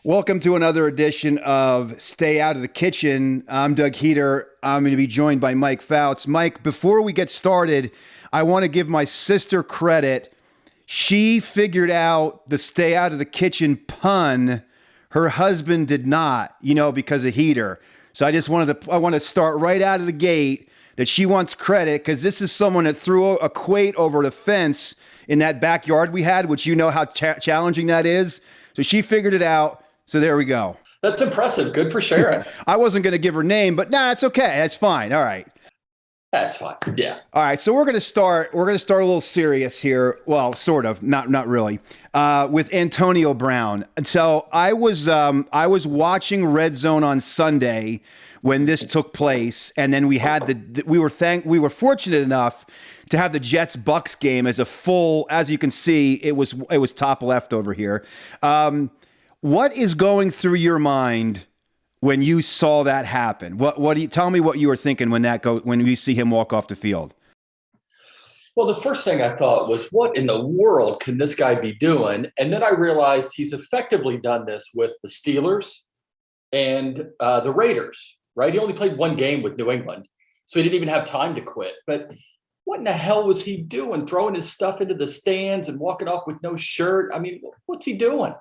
Welcome to another edition of Stay Out of the Kitchen. I'm Doug Heater. I'm going to be joined by Mike Fouts. Mike, before we get started, I want to give my sister credit. She figured out the Stay Out of the Kitchen pun. Her husband did not, because of Heater. So I want to start right out of the gate that she wants credit because this is someone that threw a quate over the fence in that backyard we had, which you know how challenging that is. So she figured it out. So there we go. That's impressive. Good for sharing. I wasn't going to give her name, but it's okay. That's fine. All right. That's fine. Yeah. All right. So we're going to start a little serious here. Well, sort of, not really, with Antonio Brown. And so I was watching Red Zone on Sunday when this took place. And then we had we were fortunate enough to have the Jets-Bucks game as a full, as you can see, it was top left over here. What is going through your mind when you saw that happen? What do you tell me what you were thinking when you see him walk off the field? Well, the first thing I thought was, what in the world can this guy be doing? And then I realized he's effectively done this with the Steelers and the Raiders, right? He only played one game with New England, so he didn't even have time to quit. But what in the hell was he doing? Throwing his stuff into the stands and walking off with no shirt? I mean, what's he doing?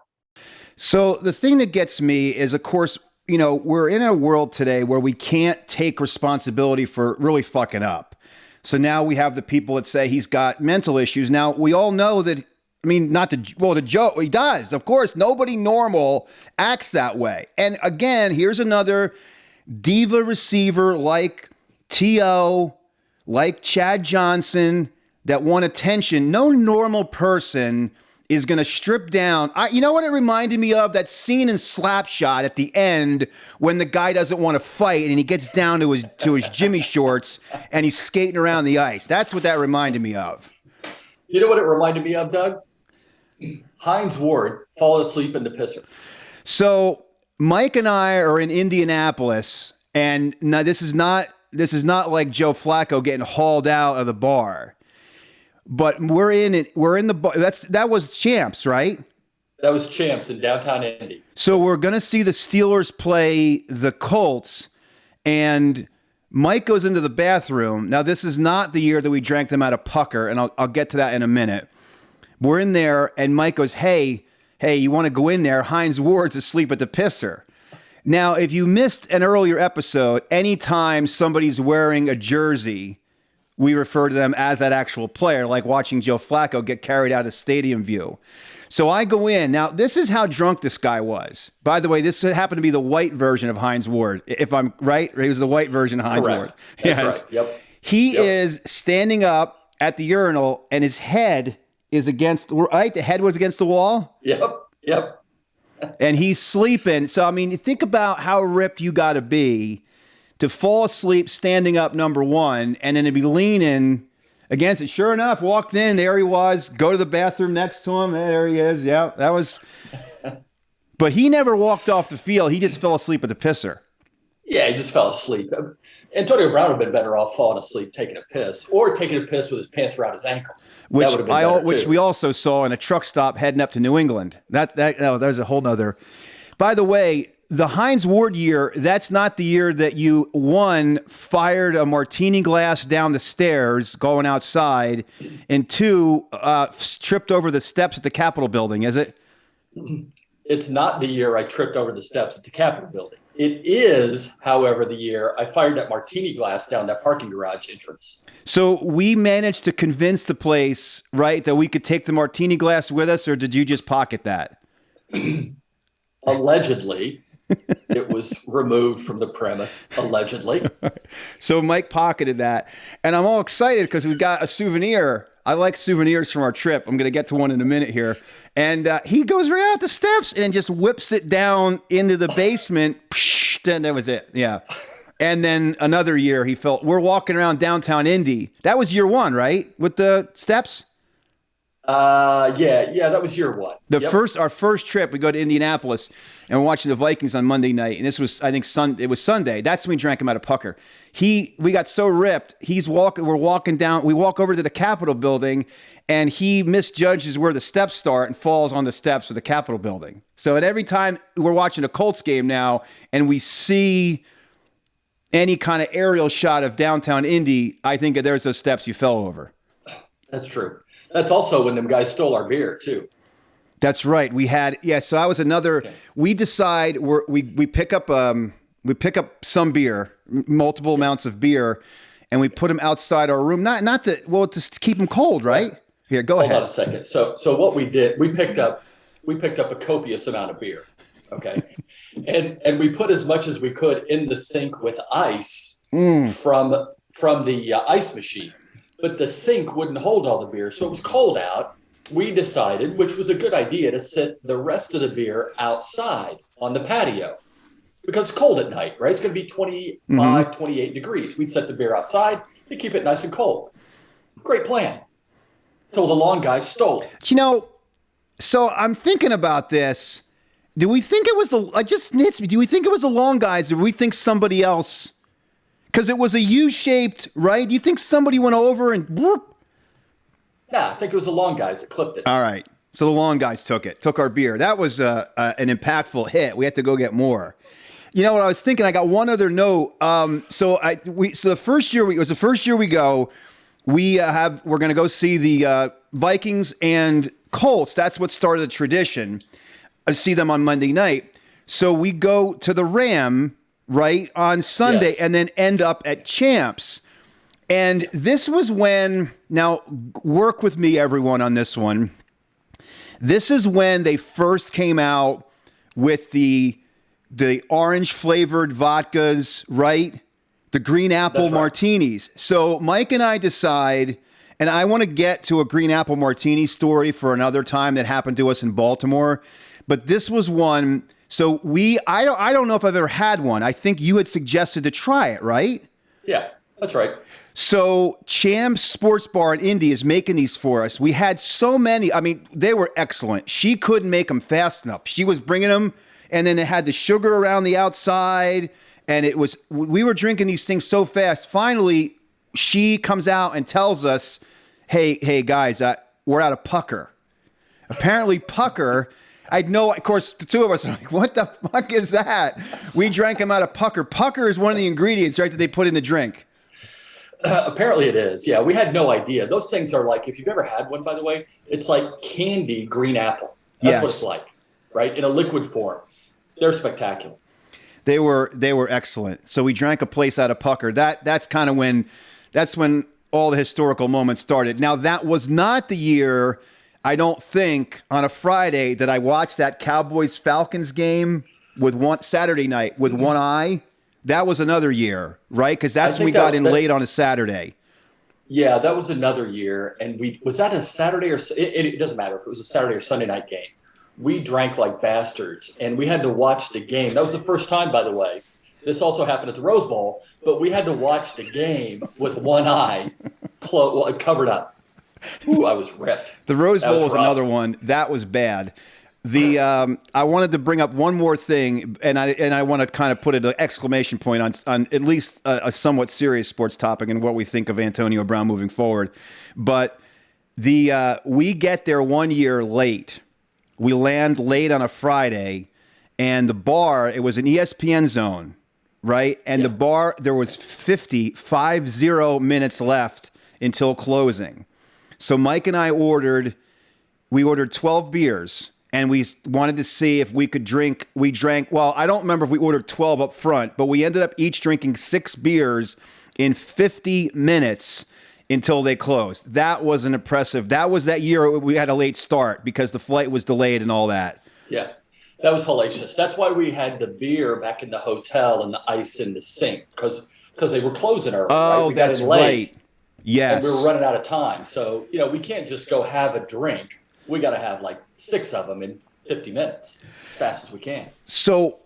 So the thing that gets me is, of course, we're in a world today where we can't take responsibility for really fucking up. So now we have the people that say he's got mental issues. Now, we all know that, the joke, he does. Of course, nobody normal acts that way. And again, here's another diva receiver like T.O., like Chad Johnson that want attention. No normal person is going to strip down. You know what it reminded me of? That scene in Slapshot at the end when the guy doesn't want to fight and he gets down to his Jimmy shorts and he's skating around the ice. That's what that reminded me of. You know what it reminded me of, Doug? Hines Ward falling asleep in the pisser. So Mike and I are in Indianapolis, and now this is not like Joe Flacco getting hauled out of the bar. But we're in it. We're in the bar. That was Champs, right? That was Champs in downtown Indy. So we're going to see the Steelers play the Colts, and Mike goes into the bathroom. Now, this is not the year that we drank them out of pucker, and I'll get to that in a minute. We're in there, and Mike goes, hey, you want to go in there? Hines Ward's asleep at the pisser. Now, if you missed an earlier episode, anytime somebody's wearing a jersey, we refer to them as that actual player, like watching Joe Flacco get carried out of stadium view. So I go in. Now, this is how drunk this guy was. By the way, this happened to be the white version of Hines Ward. If I'm right, he was the white version of Hines Ward. That's right. Yep. He is standing up at the urinal, and his head is against, right? The head was against the wall? Yep. And he's sleeping. So, think about how ripped you got to be to fall asleep standing up, number one, and then to be leaning against it. Sure enough, walked in, there he was, go to the bathroom next to him, there he is. Yeah, that was... But he never walked off the field. He just fell asleep at the pisser. Yeah, he just fell asleep. Antonio Brown would have been better off falling asleep taking a piss, or taking a piss with his pants around his ankles. Which we also saw in a truck stop heading up to New England. There's a whole nother... By the way, the Hines Ward year, that's not the year that you, one, fired a martini glass down the stairs going outside, and two, tripped over the steps at the Capitol building, is it? It's not the year I tripped over the steps at the Capitol building. It is, however, the year I fired that martini glass down that parking garage entrance. So we managed to convince the place, right, that we could take the martini glass with us, or did you just pocket that? Allegedly. It was removed from the premise, allegedly. So Mike pocketed that. And I'm all excited because we've got a souvenir. I like souvenirs from our trip. I'm going to get to one in a minute here. And he goes right out the steps and just whips it down into the basement. And that was it. Yeah. And then another year we're walking around downtown Indy. That was year one, right? With the steps? Yeah, that was year one. The Yep. first, our first trip, we go to Indianapolis and we're watching the Vikings on Monday night. And this was, I think, it was Sunday. That's when we drank him out of pucker. We got so ripped. We're walking down. We walk over to the Capitol building, and he misjudges where the steps start and falls on the steps of the Capitol building. So, at every time we're watching a Colts game now, and we see any kind of aerial shot of downtown Indy, I think there's those steps you fell over. That's true. That's also when them guys stole our beer too. That's right. So I was another. Okay. We decide we pick up some beer, multiple amounts of beer, and we put them outside our room. Not to keep them cold, right? Here, go ahead. Hold on a second. So what we did, we picked up a copious amount of beer, okay, and we put as much as we could in the sink with ice from the ice machine. But the sink wouldn't hold all the beer, so it was cold out. We decided, which was a good idea, to sit the rest of the beer outside on the patio because it's cold at night, right? It's going to be 25, 28 degrees. We'd set the beer outside to keep it nice and cold. Great plan. Until the lawn guys stole it. So I'm thinking about this. Do we think it was do we think it was the lawn guys, or do we think somebody else? Because it was a U-shaped, right? You think somebody went over and whoop? Yeah, I think it was the lawn guys that clipped it. All right. So the lawn guys took our beer. That was an impactful hit. We had to go get more. You know what I was thinking? I got one other note. So the first year it was the first year we go. We're going to go see the Vikings and Colts. That's what started the tradition. I see them on Monday night. So we go to the Ram, right, on Sunday, yes, and then end up at Champs. And this was when, now work with me, everyone, on this one. This is when they first came out with the orange flavored vodkas, right? The green apple martinis. So Mike and I decide, and I want to get to a green apple martini story for another time that happened to us in Baltimore. But this was one. So I don't know if I've ever had one. I think you had suggested to try it, right? Yeah, that's right. So Champs Sports Bar in Indy is making these for us. We had so many. I mean, they were excellent. She couldn't make them fast enough. She was bringing them, and then it had the sugar around the outside, and we were drinking these things so fast. Finally, she comes out and tells us, hey guys, we're out of pucker. Apparently pucker, I'd know, of course, the two of us are like, what the fuck is that? We drank them out of pucker. Pucker is one of the ingredients, right, that they put in the drink. Apparently it is. Yeah, we had no idea. Those things are like, if you've ever had one, by the way, it's like candy green apple. That's what it's like, right? In a liquid form. They're spectacular. They were excellent. So we drank a place out of pucker. That's when all the historical moments started. Now, that was not the year, I don't think, on a Friday that I watched that Cowboys-Falcons game Saturday night with one eye. That was another year, right? Because that's when we got in late on a Saturday. Yeah, that was another year. And was that a Saturday or it doesn't matter if it was a Saturday or Sunday night game. We drank like bastards, and we had to watch the game. That was the first time, by the way. This also happened at the Rose Bowl, but we had to watch the game with one eye covered up. Ooh, I was ripped. The Rose Bowl was another one. That was bad. I wanted to bring up one more thing, and I want to kind of put an exclamation point on at least a somewhat serious sports topic and what we think of Antonio Brown moving forward. But we get there 1 year late. We land late on a Friday, and the bar, it was an ESPN zone, right? And the bar, there was 50 minutes left until closing. So Mike and I ordered 12 beers. And we wanted to see if we could drink. We drank, well, I don't remember if we ordered 12 up front, but we ended up each drinking 6 beers in 50 minutes until they closed. That was impressive. That was that year we had a late start because the flight was delayed and all that. Yeah, that was hellacious. That's why we had the beer back in the hotel and the ice in the sink because they were closing early. Oh, right? that's right. Yes. And we were running out of time. So, we can't just go have a drink. We got to have like 6 of them in 50 minutes as fast as we can. So,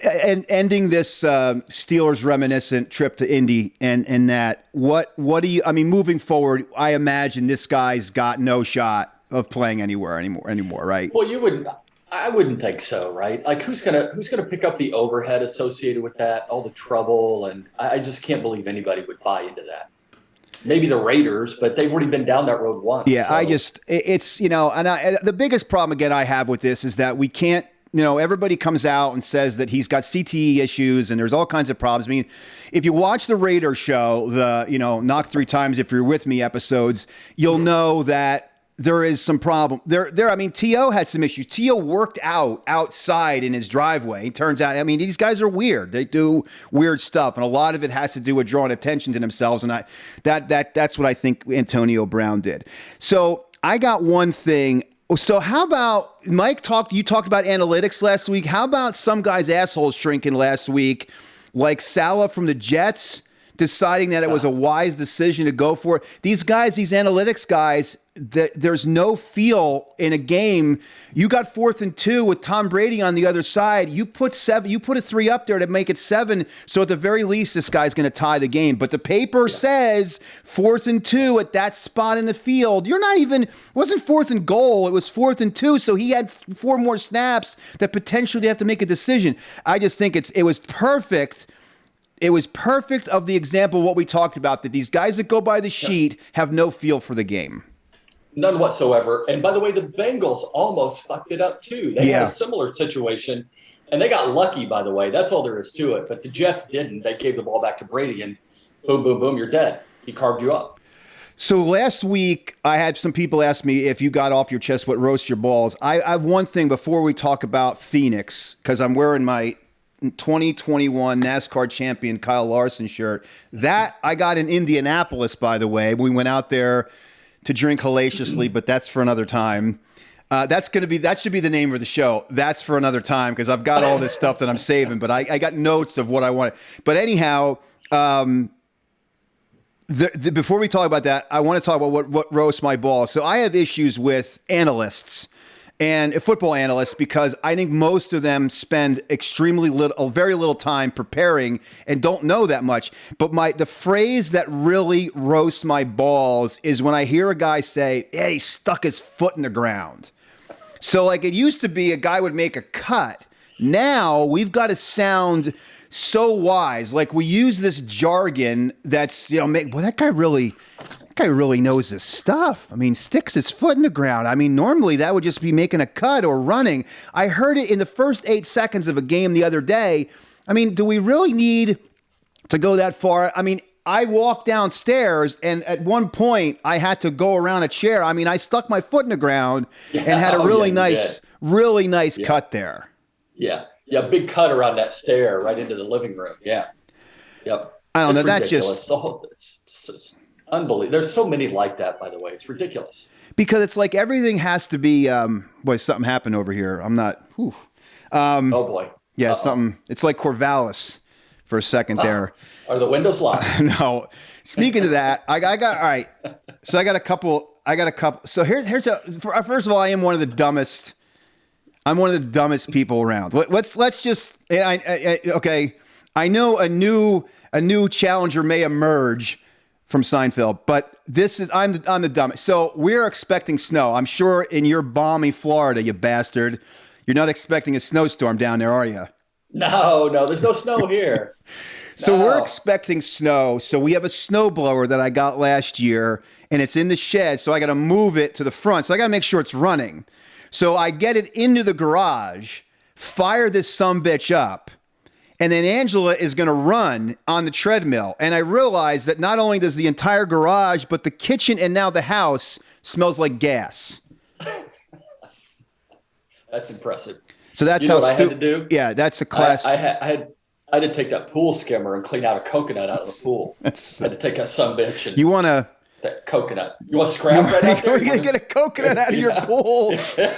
and ending this Steelers reminiscent trip to Indy and that, what do you, I mean, moving forward, I imagine this guy's got no shot of playing anymore, right? Well, I wouldn't think so, right? Like who's gonna pick up the overhead associated with that, all the trouble, and I just can't believe anybody would buy into that. Maybe the Raiders, but they've already been down that road once. Yeah, so. it's, and the biggest problem again I have with this is that we can't, everybody comes out and says that he's got CTE issues and there's all kinds of problems. I mean, if you watch the Raiders show, the, knock 3 times if you're with me episodes, you'll know that there is some problem there. I mean, T.O. had some issues. T.O. worked outside in his driveway. It turns out, I mean, these guys are weird. They do weird stuff. And a lot of it has to do with drawing attention to themselves. And that's what I think Antonio Brown did. So I got one thing. So how about you talked about analytics last week. How about some guy's assholes shrinking last week, like Salah from the Jets, deciding that it was a wise decision to go for it. These analytics guys, there's no feel in a game. You got 4th and 2 with Tom Brady on the other side. You put a 3 up there to make it 7. So at the very least, this guy's going to tie the game. But the paper says 4th and 2 at that spot in the field. It wasn't 4th and goal. It was 4th and 2. So he had 4 more snaps that potentially have to make a decision. I just think it was perfect. It was perfect of the example of what we talked about, that these guys that go by the sheet have no feel for the game. None whatsoever. And by the way, the Bengals almost fucked it up too. They had a similar situation, and they got lucky, by the way. That's all there is to it. But the Jets didn't. They gave the ball back to Brady, and boom, boom, boom, you're dead. He carved you up. So last week, I had some people ask me if you got off your chest what roasts your balls. I have one thing before we talk about Phoenix, because I'm wearing my 2021 NASCAR champion Kyle Larson shirt. That I got in Indianapolis, by the way. We went out there to drink hellaciously, but that's for another time. That should be the name of the show. That's for another time, because I've got all this stuff that I'm saving, but I got notes of what I want. But anyhow, before we talk about that, I want to talk about what roasts my balls. So I have issues with analysts and football analysts, because I think most of them spend very little time preparing and don't know that much. But the phrase that really roasts my balls is when I hear a guy say, "Hey, he stuck his foot in the ground." So like it used to be a guy would make a cut. Now we've got to sound so wise. Like we use this jargon that's, that guy really knows his stuff. I mean, sticks his foot in the ground. I mean, normally that would just be making a cut or running. I heard it in the first 8 seconds of a game the other day. I mean, do we really need to go that far? I mean, I walked downstairs and at one point I had to go around a chair. I mean, I stuck my foot in the ground and had a really nice cut there. Yeah. Yeah. Big cut around that stair right into the living room. Yeah. Yep. I don't know. That's ridiculous. just it's unbelievable. There's so many like that, by the way. It's ridiculous. Because it's like everything has to be, boy, something happened over here. I'm not, oh boy. Yeah, something. It's like Corvallis for a second there. Are the windows locked? No. Speaking of that, I got, all right. So I got a couple. So first of all, I am one of the dumbest. I'm one of the dumbest people around. Let's just, okay. I know a new challenger may emerge from Seinfeld, but I'm the dumbest. So we're expecting snow. I'm sure in your balmy Florida, you bastard, you're not expecting a snowstorm down there, are you? No, there's no snow here. So we're expecting snow. So we have a snowblower that I got last year, and it's in the shed. So I got to move it to the front. So I got to make sure it's running. So I get it into the garage, fire this sumbitch up. And then Angela is going to run on the treadmill. And I realize that not only does the entire garage, but the kitchen and now the house smells like gas. That's impressive. So that's how I had to do? Yeah, that's a class. I had to take that pool skimmer and clean out a coconut out of the pool. I had to take a sumbitch and that coconut. You want scrap right out there? You're going to get a coconut out of your pool. Son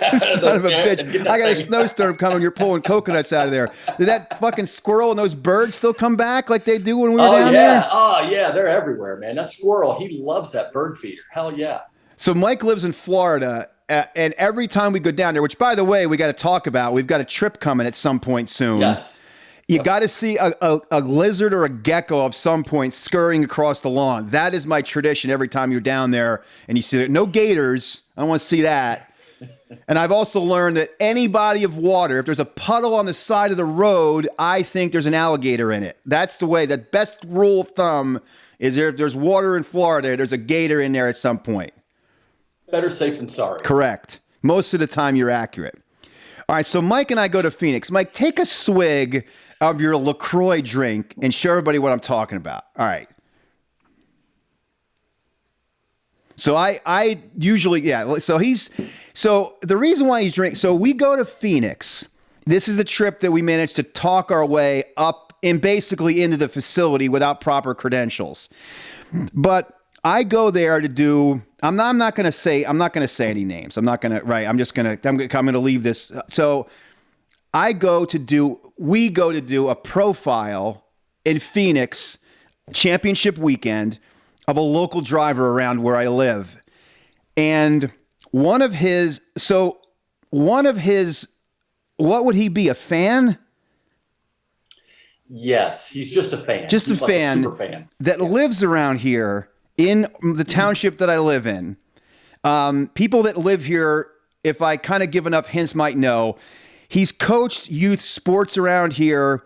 of a bitch. I got a snowstorm coming. You're pulling coconuts out of there. Did that fucking squirrel and those birds still come back like they do when we were down there? Oh, yeah. They're everywhere, man. That squirrel, he loves that bird feeder. Hell yeah. So Mike lives in Florida, and every time we go down there, which, by the way, we got to talk about, we've got a trip coming at some point soon. Yes. You got to see a lizard or a gecko of some point scurrying across the lawn. That is my tradition every time you're down there and you see it. No gators. I don't want to see that. And I've also learned that any body of water, if there's a puddle on the side of the road, I think there's an alligator in it. That's the way. The best rule of thumb is if there's water in Florida, there's a gator in there at some point. Better safe than sorry. Correct. Most of the time you're accurate. All right, so Mike and I go to Phoenix. Mike, take a swig of your LaCroix drink and show everybody what I'm talking about. All right. So I usually, yeah. So the reason why he's drinking, so we go to Phoenix. This is the trip that we managed to talk our way up and basically into the facility without proper credentials. But I go there to do, I'm not going to say any names. I'm going to leave this. So we go to do a profile in Phoenix championship weekend of a local driver around where I live. And one of his, what would he be, a fan? Yes, he's just a fan. Just he's a fan, like a super fan that lives around here in the township that I live in. People that live here, if I kind of give enough hints, might know. He's coached youth sports around here,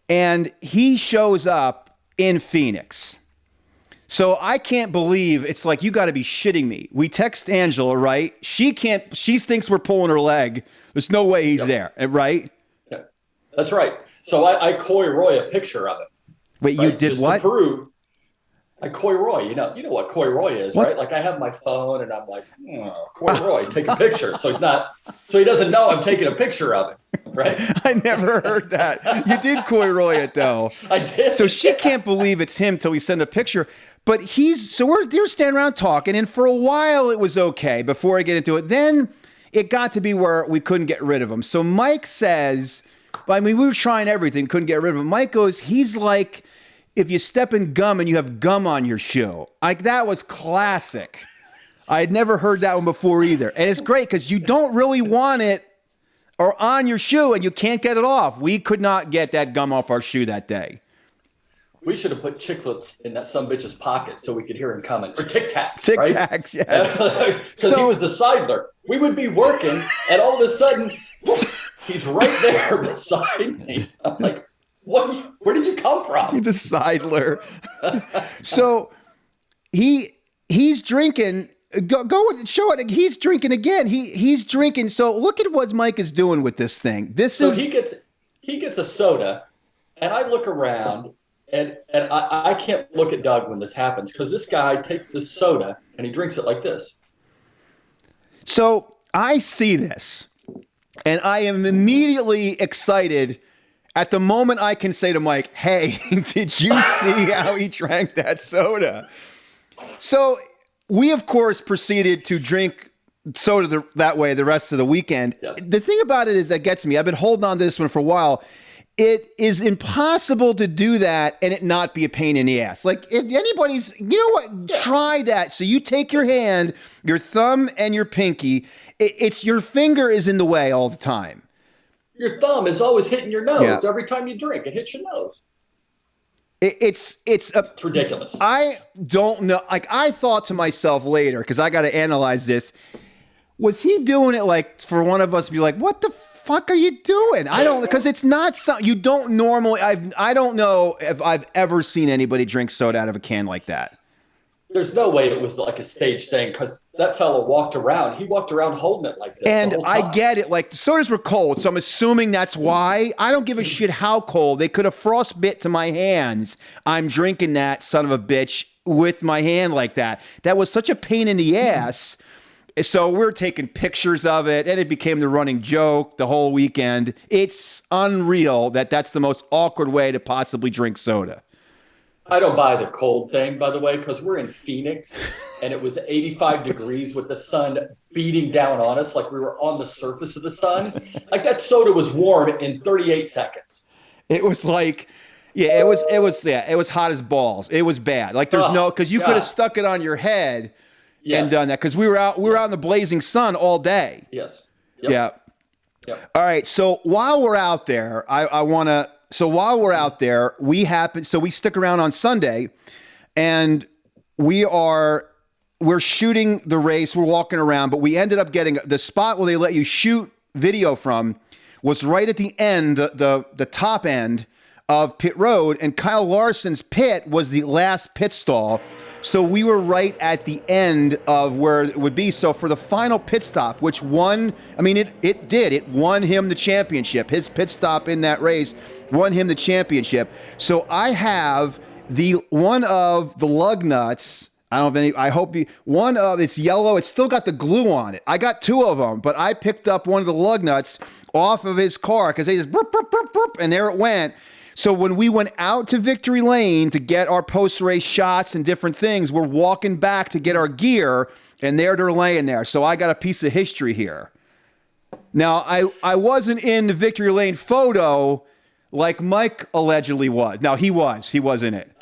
and he shows up in Phoenix. So I can't believe, it's like, you got to be shitting me. We text Angela, right? She thinks we're pulling her leg. There's no way he's there, right? Yeah, that's right. So I Coy Roy a picture of it. Wait, right? You did Just what? To prove. I Coy Roy, you know what Coy Roy is, what? Right? Like I have my phone and I'm like, Coy Roy, take a picture. So he doesn't know I'm taking a picture of it, right? I never heard that. You did Coy Roy it though. I did. So she can't believe it's him till we send a picture. But we're standing around talking, and for a while it was okay before I get into it. Then it got to be where we couldn't get rid of him. So Mike says, I mean, we were trying everything, couldn't get rid of him. Mike goes, he's like, if you step in gum and you have gum on your shoe. Like, that was classic. I had never heard that one before either. And it's great because you don't really want it or on your shoe and you can't get it off. We could not get that gum off our shoe that day. We should have put chiclets in that some bitch's pocket so we could hear him coming. Or Tic Tacs, Tic right? Tacs, yes. Because he was the sidler. We would be working, and all of a sudden, he's right there beside me. I'm like, what? Where did you come from? The sidler. So he's drinking. Go show it. He's drinking again. He's drinking. So look at what Mike is doing with this thing. He gets a soda, and I look around. And I can't look at Doug when this happens because this guy takes this soda and he drinks it like this. So I see this and I am immediately excited at the moment I can say to Mike, hey, did you see how he drank that soda? So we, of course, proceeded to drink soda that way the rest of the weekend. Yes. The thing about it is that gets me. I've been holding on to this one for a while. It is impossible to do that and it not be a pain in the ass. Like if anybody's, you know what, try that. So you take your hand, your thumb and your pinky, it's your finger is in the way all the time. Your thumb is always hitting your nose. Every time you drink, it hits your nose. It's ridiculous. I don't know. Like I thought to myself later, because I got to analyze this. Was he doing it like for one of us to be like, what the fuck are you doing? I don't, because it's not something you don't normally. I don't know if I've ever seen anybody drink soda out of a can like that. There's no way it was like a stage thing because that fellow walked around. He walked around holding it like this. And I get it. Like the sodas were cold, so I'm assuming that's why. I don't give a shit how cold. They could have frostbit to my hands. I'm drinking that son of a bitch with my hand like that. That was such a pain in the ass. So we're taking pictures of it, and it became the running joke the whole weekend. It's unreal that that's the most awkward way to possibly drink soda. I don't buy the cold thing, by the way, because we're in Phoenix, and it was 85 degrees with the sun beating down on us like we were on the surface of the sun. Like that soda was warm in 38 seconds. It was like, yeah, it was hot as balls. It was bad. Like there's because you could have stuck it on your head. Yes. And done that because we were out in the blazing sun all day. Yes. Yep. All right. So while we're out there, I want to So while we're out there, we stick around on Sunday, and we're shooting the race. We're walking around, but we ended up getting the spot where they let you shoot video from was right at the end, the top end of pit road, and Kyle Larson's pit was the last pit stall. So we were right at the end of where it would be. So for the final pit stop, which won, I mean, it won him the championship. His pit stop in that race won him the championship. So I have one of the lug nuts. I don't have any, I hope one of, it's yellow. It's still got the glue on it. I got two of them, but I picked up one of the lug nuts off of his car because they just burp, burp, burp, burp, and there it went. So when we went out to Victory Lane to get our post-race shots and different things, we're walking back to get our gear, and there they're laying there. So I got a piece of history here. Now, I wasn't in the Victory Lane photo like Mike allegedly was. Now, he was in it.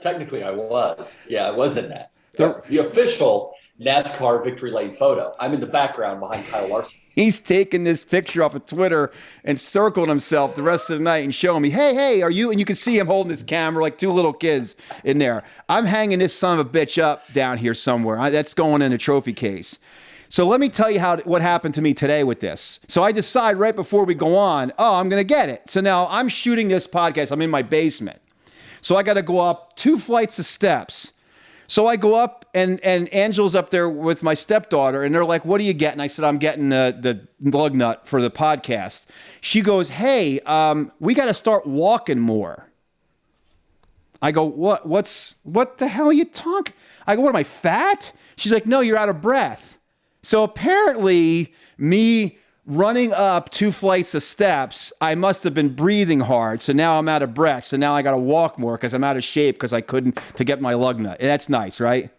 Technically, I was. Yeah, I was in that. The official NASCAR Victory Lane photo. I'm in the background behind Kyle Larson. He's taking this picture off of Twitter and circled himself the rest of the night and showing me, hey, are you? And you can see him holding this camera like two little kids in there. I'm hanging this son of a bitch up down here somewhere. That's going in a trophy case. So let me tell you what happened to me today with this. So I decide right before we go on, I'm going to get it. So now I'm shooting this podcast. I'm in my basement. So I got to go up 2 flights of steps. So I go up, and Angela's up there with my stepdaughter, and they're like, what are you getting? I said, I'm getting the lug nut for the podcast. She goes, hey, we got to start walking more. I go, what the hell are you talking? I go, what, am I fat? She's like, no, you're out of breath. So apparently me running up 2 flights of steps, I must have been breathing hard. So now I'm out of breath. So now I got to walk more because I'm out of shape because I couldn't to get my lug nut. That's nice, right?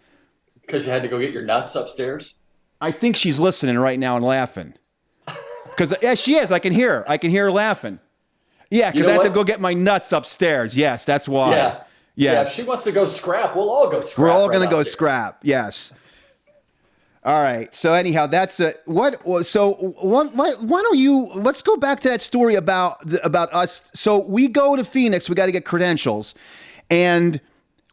Because you had to go get your nuts upstairs? I think she's listening right now and laughing. Because yeah, she is. I can hear her. I can hear her laughing. Yeah, because I have to go get my nuts upstairs. Yes, that's why. Yeah. Yes. Yeah, if she wants to go scrap, we'll all go scrap. We're all going to go scrap. Yes. All right. So anyhow, that's what. So why don't you? Let's go back to that story about us. So we go to Phoenix. We got to get credentials, and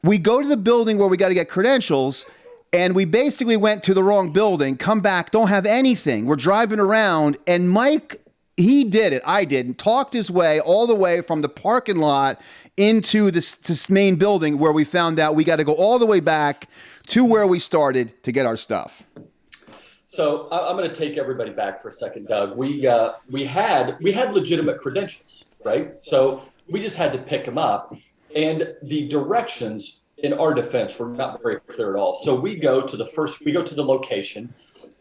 we go to the building where we got to get credentials, and we basically went to the wrong building. Come back, don't have anything. We're driving around, and Mike, he did it. I didn't. Talked his way all the way from the parking lot into this main building where we found out we got to go all the way back to where we started to get our stuff. So I'm going to take everybody back for a second, Doug. We had legitimate credentials, right? So we just had to pick them up, and the directions in our defense were not very clear at all. So we go to the location,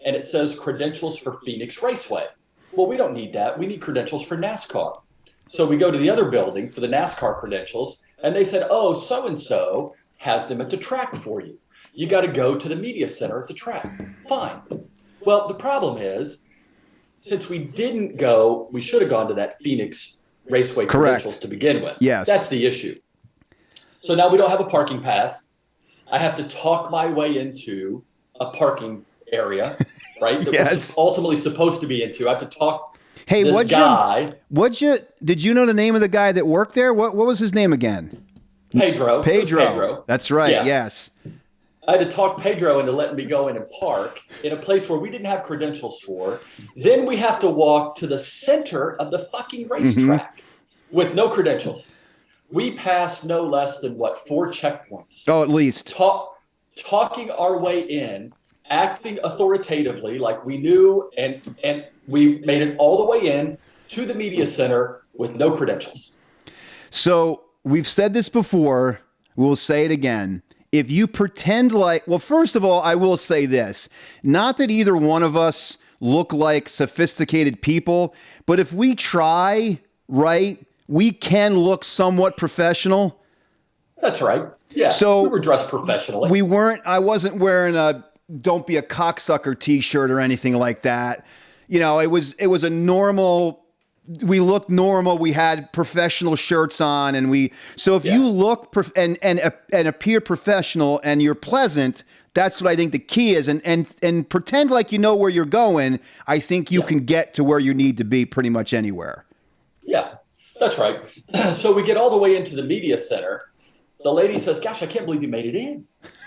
and it says credentials for Phoenix Raceway. Well, we don't need that. We need credentials for NASCAR. So we go to the other building for the NASCAR credentials, and they said, oh, so-and-so has them at the track for you. You got to go to the media center at the track. Fine. Well, the problem is, since we didn't go, we should have gone to that Phoenix Raceway credentials to begin with. Yes. That's the issue. So now we don't have a parking pass. I have to talk my way into a parking area, right? That Yes. we're ultimately supposed to be into. I have to talk Hey, this guy. Did you know the name of the guy that worked there? What was his name again? Pedro. It was Pedro. That's right. Yeah. Yes. I had to talk Pedro into letting me go in and park in a place where we didn't have credentials for. Then we have to walk to the center of the fucking racetrack with no credentials. We passed no less than 4 checkpoints. Oh, at least. Talking our way in, acting authoritatively like we knew, and we made it all the way in to the media center with no credentials. So we've said this before. We'll say it again. If you pretend like, well, first of all, I will say this, not that either one of us look like sophisticated people, but if we try, right, we can look somewhat professional. That's right. Yeah. So we were dressed professionally. I wasn't wearing a "Don't be a cocksucker" t-shirt or anything like that. You know, it was a normal, we looked normal. We had professional shirts on, and if you look and appear professional and you're pleasant, that's what I think the key is. And pretend like you know where you're going. I think you can get to where you need to be pretty much anywhere. Yeah. That's right. So we get all the way into the media center. The lady says, gosh, I can't believe you made it in,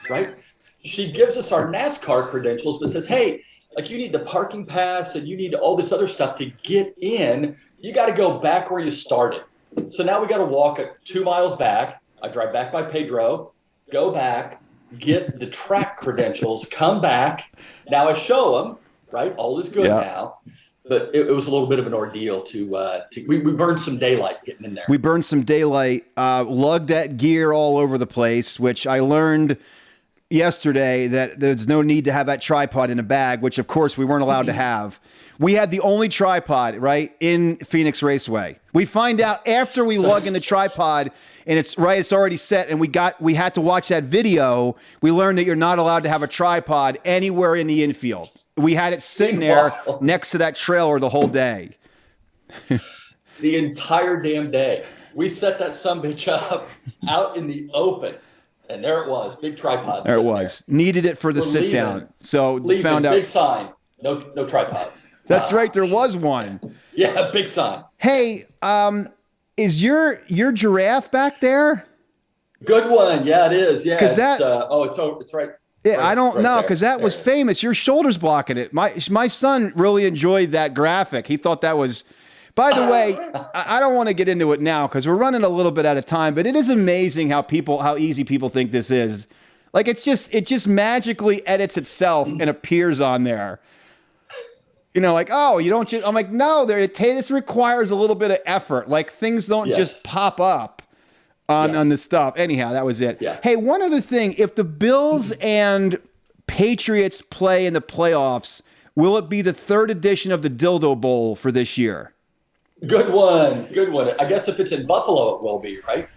right? She gives us our NASCAR credentials, but says, hey, like you need the parking pass and you need all this other stuff to get in. You got to go back where you started. So now we got to walk 2 miles back. I drive back by Pedro, go back, get the track credentials, come back. Now I show them, right? All is good now. But it was a little bit of an ordeal we burned some daylight getting in there. We burned some daylight, lugged that gear all over the place, which I learned yesterday that there's no need to have that tripod in a bag, which of course we weren't allowed to have. We had the only tripod, right, in Phoenix Raceway. We find out after we lug in the tripod and it's already set, and we had to watch that video. We learned that you're not allowed to have a tripod anywhere in the infield. We had it sitting there next to that trailer the whole day. The entire damn day. We set that sumbitch up out in the open. And there it was, big tripod. There it was. There. Needed it for the sit down. So found out. Big sign. No tripods. That's right. There was one. Yeah, big sign. Hey, is your giraffe back there? Good one. Yeah, it is. Yeah. Because it's right. Yeah, I don't know, because that was famous. Your shoulder's blocking it. My son really enjoyed that graphic. He thought that was. By the way, I don't want to get into it now because we're running a little bit out of time. But it is amazing how easy people think this is. Like it just magically edits itself and appears on there. You know, like, oh, you don't. I'm like, no, this requires a little bit of effort. Like things don't just pop up on this stuff. Anyhow, that was it. Yeah. Hey, one other thing. If the Bills and Patriots play in the playoffs, will it be the third edition of the Dildo Bowl for this year? Good one. Good one. I guess if it's in Buffalo, it will be, right?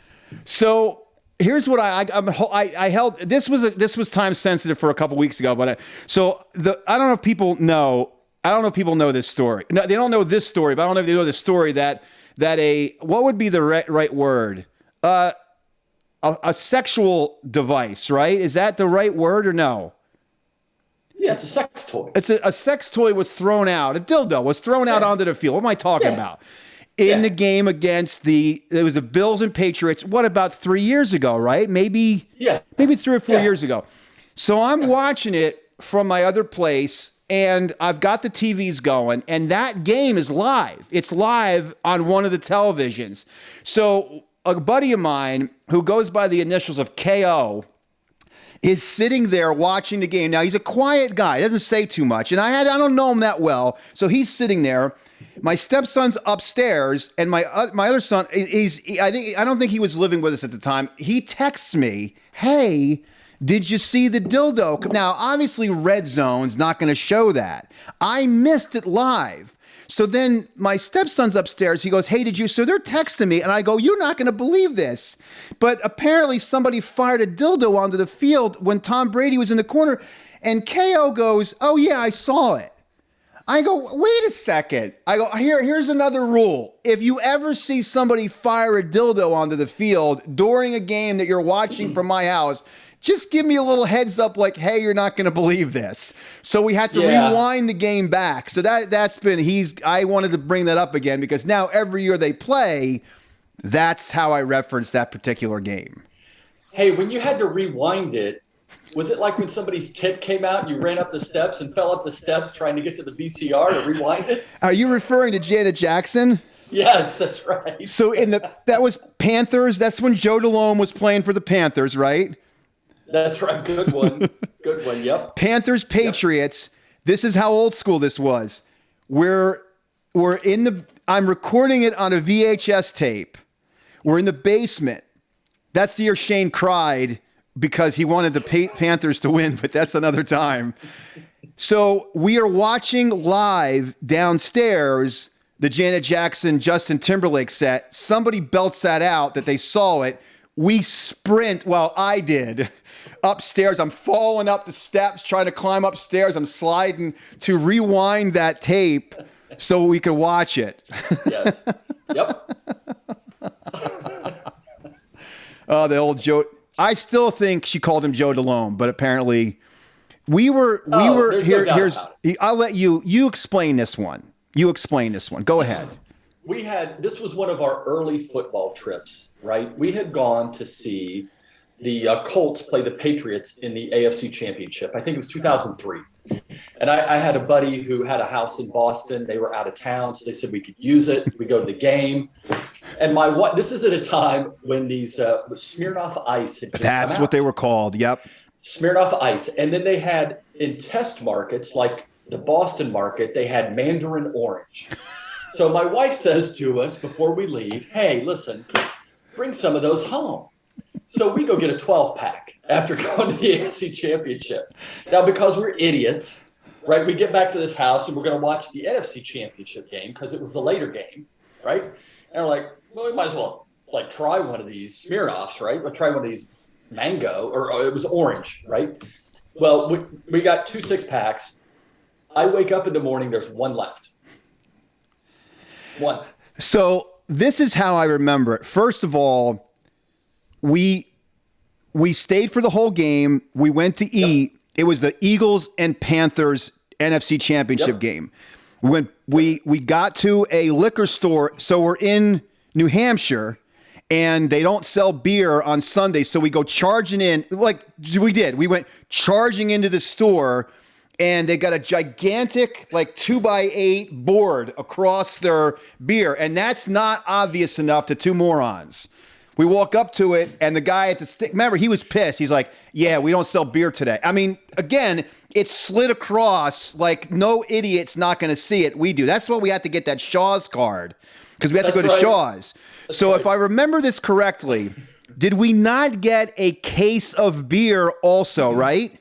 So here's what I held. This was time sensitive for a couple weeks ago, but I don't know if people know. I don't know if people know this story. No, they don't know this story, but I don't know if they know the story that what would be the right word? A sexual device, right? Is that the right word or no? Yeah, it's a sex toy. It's a sex toy was thrown out. A dildo was thrown out onto the field. What am I talking about? In the game against it was the Bills and Patriots. What, about 3 years ago, right? Maybe 3 or 4 years ago. So I'm watching it from my other place, and I've got the TVs going, and that game is live. It's live on one of the televisions. So a buddy of mine who goes by the initials of KO is sitting there watching the game. Now, he's a quiet guy. He doesn't say too much. And I don't know him that well. So he's sitting there. My stepson's upstairs, and my other son, I don't think he was living with us at the time. He texts me, hey, did you see the dildo? Now, obviously, Red Zone's not going to show that. I missed it live. So then my stepson's upstairs. He goes, hey, so they're texting me. And I go, you're not going to believe this. But apparently somebody fired a dildo onto the field when Tom Brady was in the corner. And KO goes, oh, yeah, I saw it. I go, wait a second. I go, here's another rule. If you ever see somebody fire a dildo onto the field during a game that you're watching from my house, just give me a little heads up like, hey, you're not going to believe this. So we had to rewind the game back. So I wanted to bring that up again because now every year they play, that's how I reference that particular game. Hey, when you had to rewind it, was it like when somebody's tit came out and you ran up the steps and fell up the steps trying to get to the VCR to rewind it? Are you referring to Janet Jackson? Yes, that's right. So that was Panthers. That's when Joe Deloam was playing for the Panthers, right? That's right. Good one. Good one. Yep. Panthers, Patriots. Yep. This is how old school this was. I'm recording it on a VHS tape. We're in the basement. That's the year Shane cried because he wanted the Panthers to win, but that's another time. So we are watching live downstairs the Janet Jackson, Justin Timberlake set. Somebody belts that out that they saw it. We sprint, I did, upstairs. I'm falling up the steps, trying to climb upstairs. I'm sliding to rewind that tape so we could watch it. Yes. Yep. Oh, the old Joe. I still think she called him Joe Deloam, but apparently we were here. No, I'll let you explain this one. Go ahead. This was one of our early football trips, right? We had gone to see the Colts play the Patriots in the AFC Championship. I think it was 2003. And I had a buddy who had a house in Boston. They were out of town, so they said we could use it. We go to the game. And this is at a time when these Smirnoff Ice had just That's come out. what they were called. Yep. Smirnoff Ice. And then they had in test markets, like the Boston market, they had Mandarin Orange. So my wife says to us before we leave, hey, listen, bring some of those home. So we go get a 12-pack after going to the AFC Championship. Now, because we're idiots, right, we get back to this house and we're going to watch the NFC Championship game because it was the later game, right? And we're like, well, we might as well like try one of these Smirnoffs, right? We'll try one of these mango, or it was orange, right? Well, we got 2 6-packs. I wake up in the morning, there's one left. One. So this is how I remember it. First of all, we stayed for the whole game. We went to eat. Yep. It was the Eagles and Panthers NFC Championship game. We got to a liquor store. So we're in New Hampshire, and they don't sell beer on Sundays. So we go charging in, like we did. We went charging into the store, and they got a gigantic, like 2x8 board across their beer. And that's not obvious enough to two morons. We walk up to it, and the guy at the stick, remember, he was pissed. He's like, yeah, we don't sell beer today. I mean, again, it's slid across, like no idiot's not going to see it. We do. That's why we had to get that Shaw's card, because we had to go to Shaw's. So if I remember this correctly, did we not get a case of beer also, right?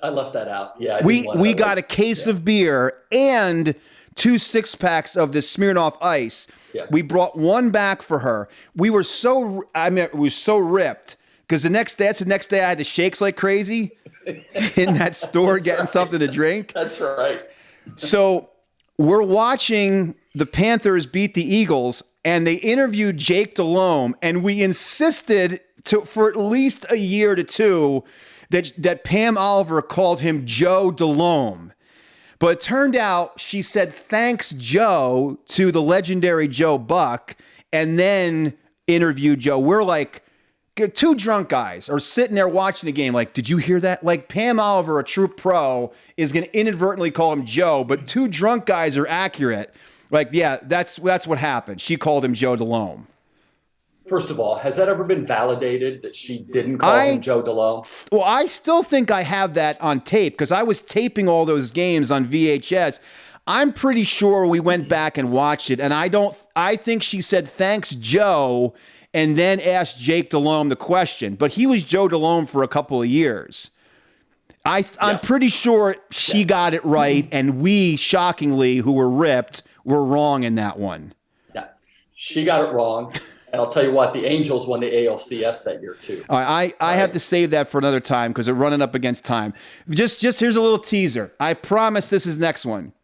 I left that out. Yeah. We got a case of beer and 2 6-packs of the Smirnoff Ice. Yeah. We brought one back for her. We were so ripped because that's the next day I had to shakes like crazy in that store getting something to drink. That's right. So we're watching the Panthers beat the Eagles, and they interviewed Jake Deloam, and we insisted for at least a year to two that Pam Oliver called him Joe Deloam. But it turned out she said, thanks, Joe, to the legendary Joe Buck, and then interviewed Joe. We're like, 2 drunk guys are sitting there watching the game like, did you hear that? Like Pam Oliver, a true pro, is going to inadvertently call him Joe, but 2 drunk guys are accurate. Like, yeah, that's what happened. She called him Joe Deloam. First of all, has that ever been validated that she didn't call him Joe Deloam? Well, I still think I have that on tape because I was taping all those games on VHS. I'm pretty sure we went back and watched it, and I think she said, thanks, Joe, and then asked Jake Deloam the question. But he was Joe Deloam for a couple of years. I'm pretty sure she got it right, and we, shockingly, who were ripped, were wrong in that one. Yeah, she got it wrong. And I'll tell you what, the Angels won the ALCS that year too. All right, I have to save that for another time because we're running up against time. Just here's a little teaser. I promise this is next one.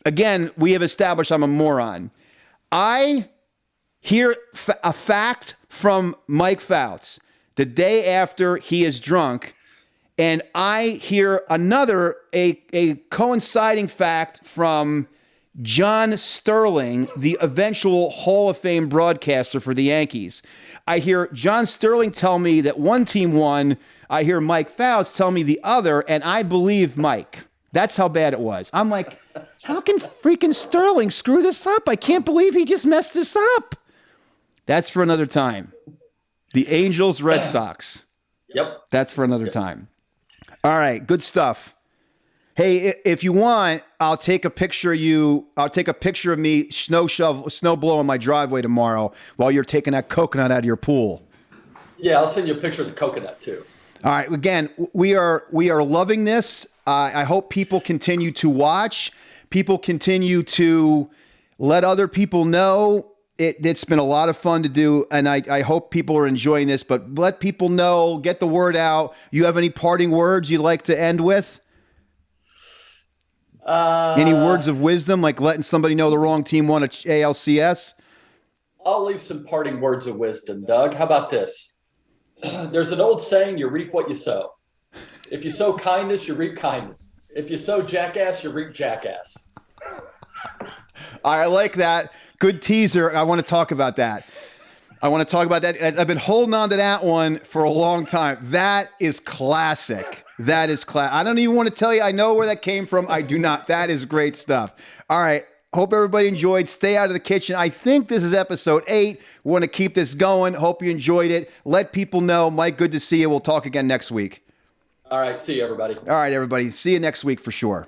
Again, we have established I'm a moron. I hear a fact from Mike Fouts the day after he is drunk, and I hear a coinciding fact from John Sterling, the eventual Hall of Fame broadcaster for the Yankees. I hear John Sterling tell me that one team won. I hear Mike Fouts tell me the other, and I believe Mike. That's how bad it was. I'm like, how can freaking Sterling screw this up? I can't believe he just messed this up. That's for another time. The Angels, Red Sox. Yep. That's for another time. All right, good stuff. Hey, if you want, I'll take a picture of you. I'll take a picture of me snow blowing my driveway tomorrow while you're taking that coconut out of your pool. Yeah, I'll send you a picture of the coconut too. All right. Again, we are loving this. I hope people continue to watch. People continue to let other people know. It's been a lot of fun to do, and I hope people are enjoying this. But let people know, get the word out. You have any parting words you'd like to end with? Any words of wisdom, like letting somebody know the wrong team won a ALCS? I'll leave some parting words of wisdom, Doug. How about this? There's an old saying, you reap what you sow. If you sow kindness, you reap kindness. If you sow jackass, you reap jackass. I like that. Good teaser. I want to talk about that. I've been holding on to that one for a long time. That is classic. I don't even want to tell you. I know where that came from. I do not. That is great stuff. All right. Hope everybody enjoyed. Stay out of the kitchen. I think this is episode 8. We want to keep this going. Hope you enjoyed it. Let people know. Mike, good to see you. We'll talk again next week. All right. See you, everybody. All right, everybody. See you next week for sure.